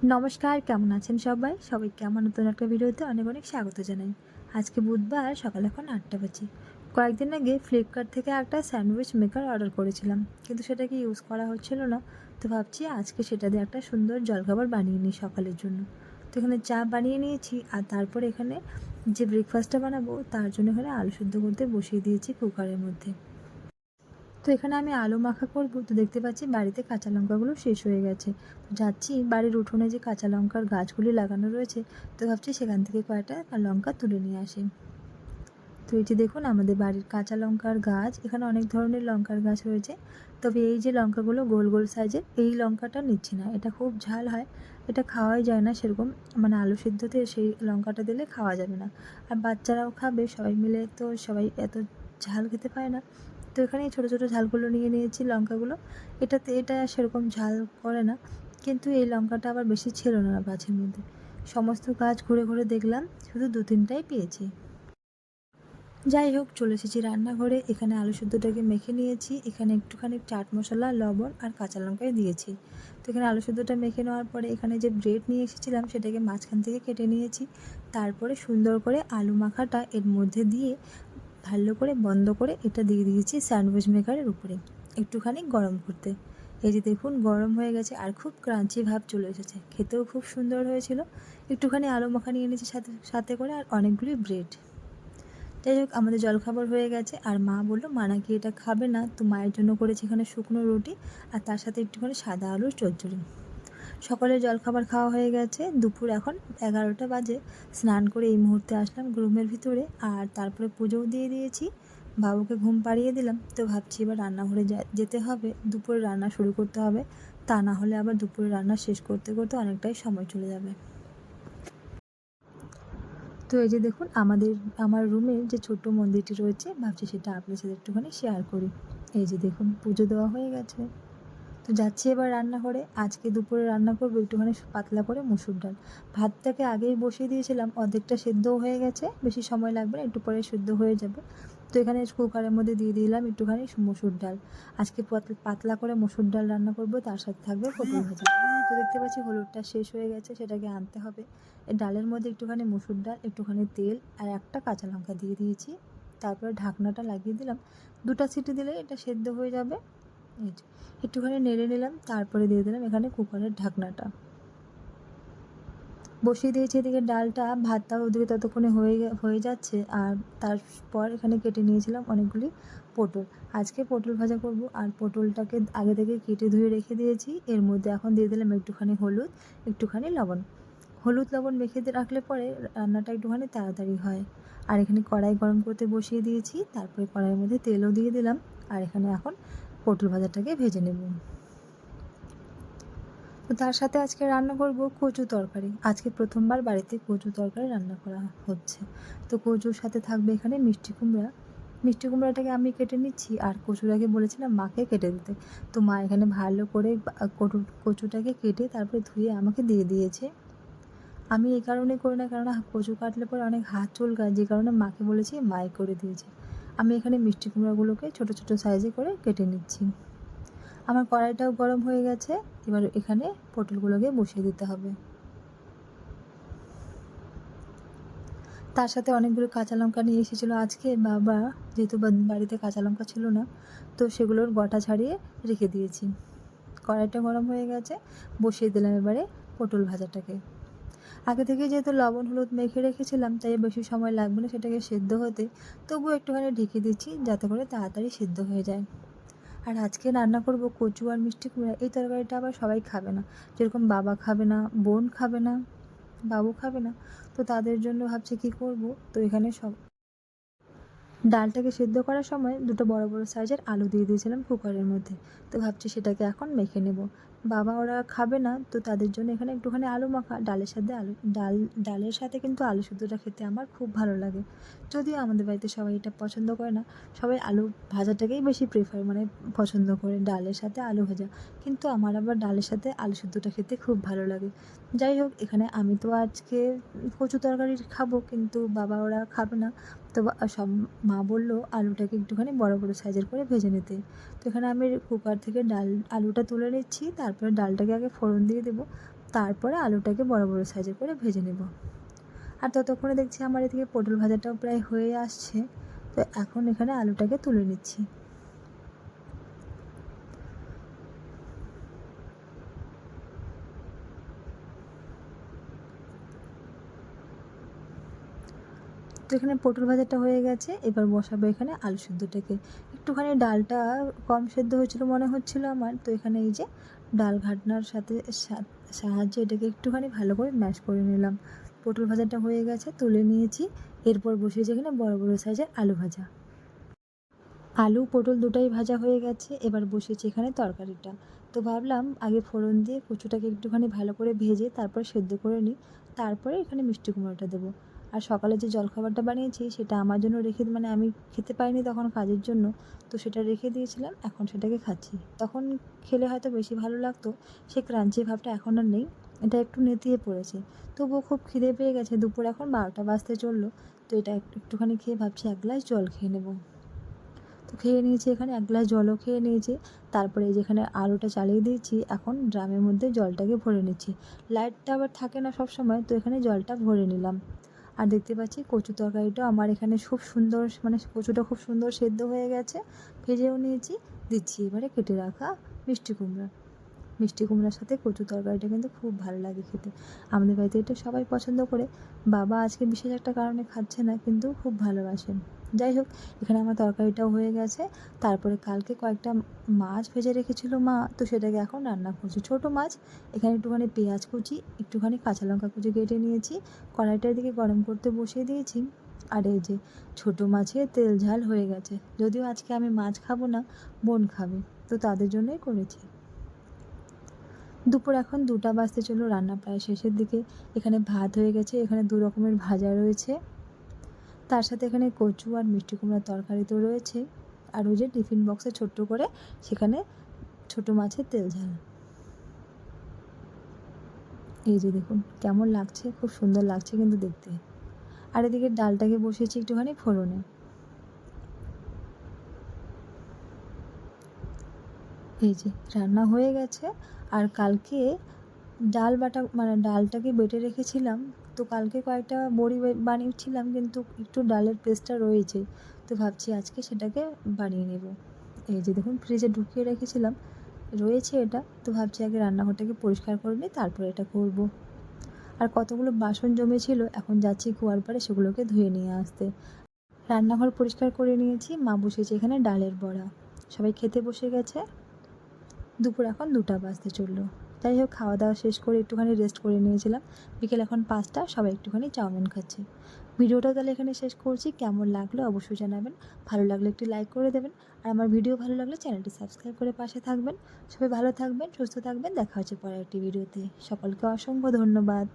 নমস্কার, কেমন আছেন সবাই? সবাইকে আমার নতুন একটা ভিডিওতে অনেক অনেক স্বাগত জানাই। আজকে বুধবার, সকাল এখন ৮টা বাজে। কয়েকদিন আগে ফ্লিপকার্ট থেকে একটা স্যান্ডউইচ মেকার অর্ডার করেছিলাম, কিন্তু সেটাকে ইউজ করা হচ্ছিল না। তো ভাবছি আজকে সেটা দিয়ে একটা সুন্দর জলখাবার বানিয়ে নিই সকালের জন্য। তো এখানে চা বানিয়ে নিয়েছি, আর তারপরে এখানে যে ব্রেকফাস্টটা বানাবো তার জন্য এখানে আলু সেদ্ধ করতে বসিয়ে দিয়েছি কুকারের মধ্যে। তো এখানে আমি আলু মাখা করব। তো দেখতে পাচ্ছি বাড়িতে কাঁচা লঙ্কাগুলো শেষ হয়ে গেছে। তো যাচ্ছি বাড়ির উঠোনে যে কাঁচা লঙ্কার গাছগুলি লাগানো রয়েছে, তো ভাবছি সেখান থেকে কয়েকটা লঙ্কা তুলে নিয়ে আসি। তো এই যে দেখুন আমাদের বাড়ির কাঁচা লঙ্কার গাছ, এখানে অনেক ধরনের লঙ্কার গাছ রয়েছে। তবে এই যে লঙ্কাগুলো গোল গোল সাইজের, এই লঙ্কাটা নিচ্ছি না, এটা খুব ঝাল হয়, এটা খাওয়াই যায় না সেরকম। মানে আলু সিদ্ধতে সেই লঙ্কাটা দিলে খাওয়া যাবে না। আর বাচ্চারাও খাবে সবাই মিলে, তো সবাই এত ঝাল খেতে পায় না। তো এখানে ছোটো ছোটো ঝালগুলো নিয়ে নিয়েছি লঙ্কাগুলো। এটা সেরকম ঝাল করে না, কিন্তু এই লঙ্কাটা আবার বেশি ছিল না গাছের মধ্যে। সমস্ত গাছ ঘুরে ঘুরে দেখলাম, শুধু 2-3টাই পেয়েছি। যাই হোক, চলে এসেছি রান্নাঘরে। এখানে আলু সেদ্ধটাকে মেখে নিয়েছি, এখানে একটুখানি চাট মশলা, লবণ আর কাঁচা লঙ্কাই দিয়েছি। তো এখানে আলু সেদ্ধটা মেখে নেওয়ার পরে এখানে যে ব্রেড নিয়ে এসেছিলাম সেটাকে মাঝখান থেকে কেটে নিয়েছি। তারপরে সুন্দর করে আলু মাখাটা এর মধ্যে দিয়ে ভালো করে বন্ধ করে এটা দিয়ে দিয়েছি স্যান্ডউইচ মেকারের উপরে একটুখানি গরম করতে। এই যে দেখুন গরম হয়ে গেছে আর খুব ক্রাঞ্চি ভাব চলে এসেছে, খেতেও খুব সুন্দর হয়েছিল। একটুখানি আলু মাখা নিয়ে নিয়েছি সাথে সাথে করে, আর অনেকগুলি ব্রেড। যাই হোক, আমাদের জলখাবার হয়ে গেছে, আর মা বললো মা নাকি এটা খাবে না, তো মায়ের জন্য করেছি এখানে শুকনো রুটি আর তার সাথে একটুখানি সাদা আলুর চচ্চড়ি। সকালের জলখাবার খাওয়া হয়ে গেছে, দুপুর এখন 11টা বাজে। স্নান করে এই মুহূর্তে আসলাম রুমের ভিতরে, আর তারপরে পুজোও দিয়ে দিয়েছি, বাবুকে ঘুম পাড়িয়ে দিলাম। তো ভাবছি এবার রান্নাঘরে যেতে হবে, দুপুরে রান্না শুরু করতে হবে, তা না হলে আবার দুপুরে রান্না শেষ করতে করতে অনেকটাই সময় চলে যাবে। তো এই যে দেখুন আমার রুমের যে ছোট্ট মন্দিরটি রয়েছে, ভাবছি সেটা আপনার সাথে একটুখানি শেয়ার করি। এই যে দেখুন পুজো দেওয়া হয়ে গেছে। তো যাচ্ছি এবার রান্নাঘরে। আজকে দুপুরে রান্না করবো একটুখানি পাতলা করে মুসুর ডাল। ভাতটাকে আগেই বসিয়ে দিয়েছিলাম, অর্ধেকটা সেদ্ধও হয়ে গেছে, বেশি সময় লাগবে না, একটু পরে সেদ্ধ হয়ে যাবে। তো এখানে কুকারের মধ্যে দিয়ে দিলাম একটুখানি মুসুর ডাল। আজকে পাতলা করে মুসুর ডাল রান্না করব, তার সাথে থাকবে পটল ভাজা। তো দেখতে পাচ্ছি হলুদটা শেষ হয়ে গেছে, সেটাকে আনতে হবে। এই ডালের মধ্যে একটুখানি মুসুর ডাল, একটুখানি তেল আর একটা কাঁচা লঙ্কা দিয়ে দিয়েছি। তারপরে ঢাকনাটা লাগিয়ে দিলাম, 2টা সিটি দিলে এটা সেদ্ধ হয়ে যাবে। এই যে একটুখানি নেড়ে নিলাম, তারপরে দিয়ে দিলাম এখানে কুকারের ঢাকনাটা বসিয়ে দিয়েছি। এদিকে ডালটা ভাতটাও ওদিকে ততক্ষণে হয়ে যাচ্ছে। আর তারপর এখানে কেটে নিয়েছিলাম অনেকগুলি পটল। আজকে পটল ভাজা করব, আর পটলটাকে আগে থেকে কেটে ধুয়ে রেখে দিয়েছি। এর মধ্যে এখন দিয়ে দিলাম একটুখানি হলুদ, একটুখানি লবণ। হলুদ লবণ মেখে রাখলে পরে রান্নাটা একটুখানি তাড়াতাড়ি হয়। আর এখানে কড়াই গরম করতে বসিয়ে দিয়েছি, তারপরে কড়াইয়ের মধ্যে তেলও দিয়ে দিলাম। আর এখানে এখন পটল ভাজাটাকে ভেজে নেব। তো তার সাথে আজকে রান্না করব কচু তরকারি। আজকে প্রথমবার বাড়িতে কচু তরকারি রান্না করা হচ্ছে। তো কচুর সাথে থাকবে এখানে মিষ্টি কুমড়া। মিষ্টি কুমড়াটাকে আমি কেটে নিচ্ছি, আর কচুটাকে বলেছিলাম মাকে কেটে দিতে। তো মা এখানে ভালো করে কচুটাকে কেটে তারপরে ধুয়ে আমাকে দিয়ে দিয়েছে। আমি এই কারণে করি না, কারণ কচু কাটলে পরে অনেক হাত চুলকায়, যে কারণে মাকে বলেছি, মাই করে দিয়েছে। আমি এখানে মিষ্টি কুমড়াগুলোকে ছোটো ছোটো সাইজে করে কেটে নিচ্ছি। আমার কড়াইটাও গরম হয়ে গেছে, এবার এখানে পটলগুলোকে বসিয়ে দিতে হবে। তার সাথে অনেকগুলো কাঁচা লঙ্কা নিয়ে এসেছিলো আজকে বাবা, যেহেতু বাড়িতে কাঁচা লঙ্কা ছিল না, তো সেগুলোর গটা ছাড়িয়ে রেখে দিয়েছি। কড়াইটা গরম হয়ে গেছে, বসিয়ে দিলাম এবারে পটল ভাজাটাকে। আগে থেকে যেহেতু লবণ হলুদ মেখে রেখেছিলাম, তাই বেশি সময় লাগবে না সেটাকে সেদ্ধ হতে। তবুও একটুখানি ঢেকে দিচ্ছি যাতে করে তাড়াতাড়ি সেদ্ধ হয়ে যায়। আর আজকে রান্না করব কচু আর মিষ্টি কুমড়া। এই তরকারিটা আবার সবাই খাবে না, যেরকম বাবা খাবে না, বোন খাবে না, বাবু খাবে না। তো তাদের জন্য ভাবছি কী করব। তো এখানে ডালটাকে সেদ্ধ করার সময় 2টো বড় বড় সাইজের আলু দিয়ে দিয়েছিলাম কুকারের মধ্যে। তো ভাবছি সেটাকে এখন মেখে নেব। বাবা ওরা খাবে না, তো তাদের জন্য এখানে একটুখানি আলু মাখা, ডালের সাথে কিন্তু আলু সেদ্ধটা খেতে আমার খুব ভালো লাগে। যদিও আমাদের বাড়িতে সবাই এটা পছন্দ করে না, সবাই আলু ভাজাটাকেই বেশি মানে পছন্দ করে ডালের সাথে আলু ভাজা। কিন্তু আমার আবার ডালের সাথে আলু সেদ্ধটা খেতে খুব ভালো লাগে। যাই হোক, এখানে আমি তো আজকে কচু তরকারি খাবো, কিন্তু বাবা ওরা খাবে না। তো মা বললো আলুটাকে একটুখানি বড় বড় সাইজের করে ভেজে নিতে। তো এখানে আমি কুকার থেকে আলুটা তুলে নিচ্ছি, তারপরে ডালটাকে আগে ফোড়ন দিয়ে দেবো। তারপরে আলুটাকে বড় বড় সাইজে করে ভেজে নেব। আর ততক্ষণে দেখছি আমার এদিকে পটল ভাজাটাও প্রায় হয়ে আসছে। তো এখন এখানে আলুটাকে তুলে নিচ্ছি। তো এখানে পটল ভাজাটা হয়ে গেছে, এবার বসাবো এখানে আলু সেদ্ধটাকে। একটুখানি ডালটা কম সেদ্ধ হয়েছিল মনে হচ্ছিল আমার, তো এখানে এই যে ডাল ঘাটনার সাহায্যে এটাকে একটুখানি ভালো করে ম্যাশ করে নিলাম। পটল ভাজাটা হয়ে গেছে, তুলে নিয়েছি। এরপর বসিয়েছি এখানে বড় বড় সাইজের আলু ভাজা। আলু পটল দুটাই ভাজা হয়ে গেছে, এবার বসিয়েছি এখানে তরকারিটা। তো ভাবলাম আগে ফোড়ন দিয়ে কচুটাকে একটুখানি ভালো করে ভেজে তারপর সেদ্ধ করে নিই, তারপরে এখানে মিষ্টি কুমড়োটা দেবো। আর সকালে যে জলখাবারটা বানিয়েছি সেটা আমার জন্য রেখে আমি খেতে পাইনি তখন কাজের জন্য, তো সেটা রেখে দিয়েছিলাম, এখন সেটাকে খাচ্ছি। তখন খেলে হয়তো বেশি ভালো লাগতো, সে ক্রাঞ্চি ভাবটা এখন আর নেই, এটা একটু নেতিয়ে পড়েছে। তবুও খুব খিদে পেয়ে গেছে, দুপুর এখন 12টা বাজতে চললো। তো এটা একটুখানি খেয়ে ভাবছি এক গ্লাস জল খেয়ে নেবো। তো খেয়ে নিয়েছি, এখানে এক গ্লাস জলও খেয়ে নিয়েছি। তারপরে যেখানে আলুটা চালিয়ে দিয়েছি, এখন ড্রামের মধ্যে জলটাকে ভরে নিচ্ছি। লাইটটা আবার থাকে না সব সময়, তো এখানে জলটা ভরে নিলাম। আর দেখতে পাচ্ছি কচু তরকারিটা আমার এখানে খুব সুন্দর, কচুটা খুব সুন্দর সেদ্ধ হয়ে গেছে, ভেজেও নিয়েছি। দিচ্ছি এবারে কেটে রাখা মিষ্টি কুমড়া। মিষ্টি কুমড়ার সাথে কচু তরকারিটা কিন্তু খুব ভালো লাগে খেতে। আমাদের বাড়িতে এটা সবাই পছন্দ করে। বাবা আজকে বিশেষ একটা কারণে খাচ্ছে না, কিন্তু খুব ভালোবাসেন। যাই হোক, এখানে আমার তরকারিটাও হয়ে গেছে। তারপরে কালকে কয়েকটা মাছ ভেজে রেখেছিল মা, তো সেটাকে এখন রান্না করছি। ছোটো মাছ, এখানে একটুখানি পেঁয়াজ কুচি, একটুখানি কাঁচা লঙ্কা কুচি কেটে নিয়েছি। কড়াইটার দিকে গরম করতে বসিয়ে দিয়েছি। আর এই যে ছোটো মাছের তেল ঝাল হয়ে গেছে। যদিও আজকে আমি মাছ খাবো না, বোন খাবে, তো তাদের জন্যই করেছি। দুপুর এখন 2টা বাজতে চললো, রান্না প্রায় শেষের দিকে। এখানে ভাত হয়ে গেছে, এখানে 2 রকমের ভাজা রয়েছে, তার সাথে এখানে কচু আর মিষ্টি কুমড়ার তরকারি তো রয়েছে। আর ওই যে টিফিন বক্সে ছোট্ট করে সেখানে ছোটো মাছের তেল ঝাল। এই যে দেখুন কেমন লাগছে, খুব সুন্দর লাগছে কিন্তু দেখতে। আর এদিকে ডালটাকে বসিয়েছি একটুখানি ফোড়নে। এই যে রান্না হয়ে গেছে। আর কালকে ডাল বাটা ডালটাকে বেটে রেখেছিলাম, তো কালকে কয়েকটা বড়ি বানিয়েছিলাম, কিন্তু একটু ডালের পেস্টটা রয়েছে, তো ভাবছি আজকে সেটাকে বানিয়ে নেব। এই যে দেখুন ফ্রিজে ঢুকিয়ে রেখেছিলাম, রয়েছে এটা, তো ভাবছি আগে রান্নাঘরটাকে পরিষ্কার করে নিই, তারপরে এটা করব। আর কতগুলো বাসন জমেছিল, এখন যাচ্ছি কুয়ার পাড়ে সেগুলোকে ধুয়ে নিয়ে আসতে। রান্নাঘর পরিষ্কার করে নিয়েছি, মা বসেছে এখানে ডালের বড়া। সবাই খেতে বসে গেছে। দুপুর এখন 2টা বাজতে চললো। যাই হোক, খাওয়া দাওয়া শেষ করে একটুখানি রেস্ট করে নিয়েছিলাম। বিকেল এখন 5টা, সবাই একটুখানি চাউমিন খাচ্ছে। ভিডিওটাও তাহলে এখানে শেষ করছি। কেমন লাগলো অবশ্যই জানাবেন। ভালো লাগলে একটি লাইক করে দেবেন। আর আমার ভিডিও ভালো লাগলে চ্যানেলটি সাবস্ক্রাইব করে পাশে থাকবেন। সবাই ভালো থাকবেন, সুস্থ থাকবেন। দেখা হচ্ছে পরের একটি ভিডিওতে। সকলকে অসংখ্য ধন্যবাদ।